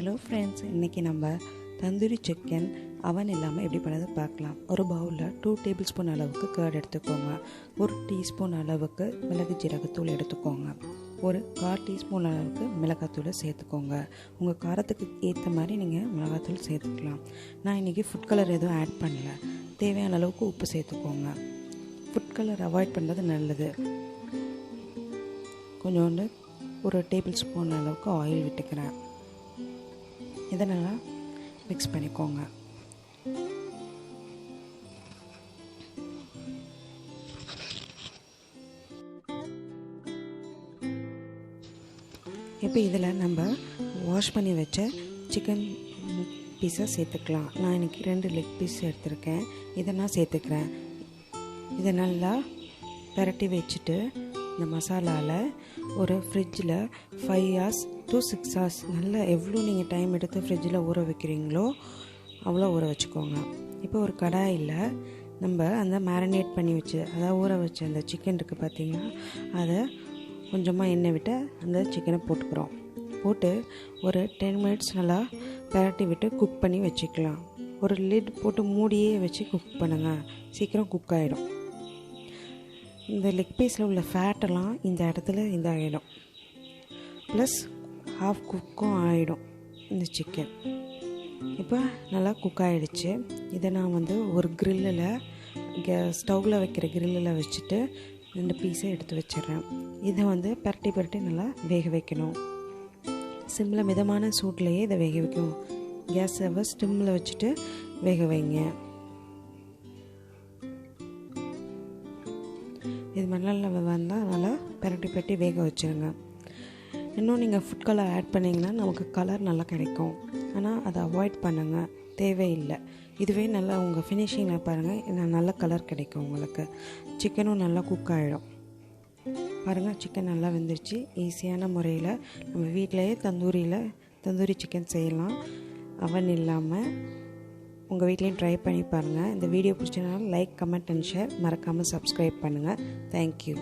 Hello friends, இன்றைக்கி நம்ம tandoori chicken அவன் இல்லாமல் எப்படி பண்ணுறது பார்க்கலாம். ஒரு பவுலில் 2 டேபிள் ஸ்பூன் அளவுக்கு கர்ட் எடுத்துக்கோங்க. 1 டீஸ்பூன் அளவுக்கு மிளகு ஜீரகத்தூள் எடுத்துக்கோங்க. ஒரு 1/4 டீஸ்பூன் அளவுக்கு மிளகாத்தூளை சேர்த்துக்கோங்க. உங்கள் காரத்துக்கு ஏற்ற மாதிரி நீங்கள் மிளகாத்தூள் சேர்த்துக்கலாம். நான் இன்றைக்கி ஃபுட் கலர் எதுவும் ஆட் பண்ணல. தேவையான அளவுக்கு உப்பு சேர்த்துக்கோங்க. ஃபுட் கலர் அவாய்ட் பண்ணுறது நல்லது. கொஞ்சோண்டு ஒரு டேபிள் ஸ்பூன் அளவுக்கு ஆயில் விட்டுக்கிறேன். இதை நல்லா மிக்ஸ் பண்ணிக்கோங்க. இப்போ இதில் நம்ம வாஷ் பண்ணி வச்ச சிக்கன் பீஸை சேர்த்துக்கலாம். நான் இன்றைக்கி 2 லெக் பீஸ் எடுத்திருக்கேன். இதை நான் சேர்த்துக்கிறேன். இதை நல்லா பரட்டி வச்சுட்டு இந்த மசாலாவில் ஒரு ஃப்ரிட்ஜில் 5 hours to 6 hours நல்லா எவ்வளோ நீங்கள் டைம் எடுத்து ஃப்ரிட்ஜில் ஊற வைக்கிறீங்களோ அவ்வளோ ஊற வச்சுக்கோங்க. இப்போ ஒரு கடாயில் நம்ம அந்த மேரினேட் பண்ணி வச்சு அதாவது ஊற வச்ச அந்த சிக்கன் இருக்குது பார்த்திங்கன்னா, அதை கொஞ்சமாக எண்ணெய் விட்டு அந்த சிக்கனை போட்டுக்கிறோம். போட்டு ஒரு 10 minutes நல்லா பரட்டி விட்டு குக் பண்ணி வச்சுக்கலாம். ஒரு லிட் போட்டு மூடியே வச்சு குக் பண்ணுங்கள், சீக்கிரம் குக் ஆகிடும். இந்த லெக் பீஸில் உள்ள ஃபேட்டெல்லாம் இந்த இடத்துல இதாகிடும். ப்ளஸ் ஹாஃப் குக்கும் ஆகிடும் இந்த சிக்கன். இப்போ நல்லா குக் ஆகிடுச்சு. இதை நான் ஒரு கிரில்லில் ஸ்டவ்வில் வைக்கிற கிரில்லில் வச்சுட்டு 2 பீஸை எடுத்து வச்சிடுறேன். இதை பரட்டி நல்லா வேக வைக்கணும். சிம்மில் மிதமான சூட்லேயே இதை வேக வைக்கணும். கேஸை ஸ்டிம்மில் வச்சுட்டு வேக வைங்க. இது மணலில் வந்தால் நல்லா பரட்டி வேக வச்சுருங்க. இன்னும் நீங்கள் ஃபுட் கலர் ஆட் பண்ணிங்கன்னா நமக்கு கலர் நல்லா கிடைக்கும். ஆனால் அதை அவாய்ட் பண்ணுங்கள், தேவையில்லை. இதுவே நல்லா உங்கள் ஃபினிஷிங்கில் பாருங்கள், நல்ல கலர் கிடைக்கும் உங்களுக்கு. சிக்கனும் நல்லா குக் ஆகிடும். பாருங்கள், சிக்கன் நல்லா வெந்துருச்சு. ஈஸியான முறையில் நம்ம வீட்டிலையே தந்தூரி சிக்கன் செய்யலாம், அவன் இல்லாமல். உங்கள் வீட்லேயும் ட்ரை பண்ணி பாருங்கள். இந்த வீடியோ பிடிச்சதுனால லைக், கமெண்ட் அண்ட் ஷேர். மறக்காமல் சப்ஸ்கிரைப் பண்ணுங்கள். தேங்க்யூ.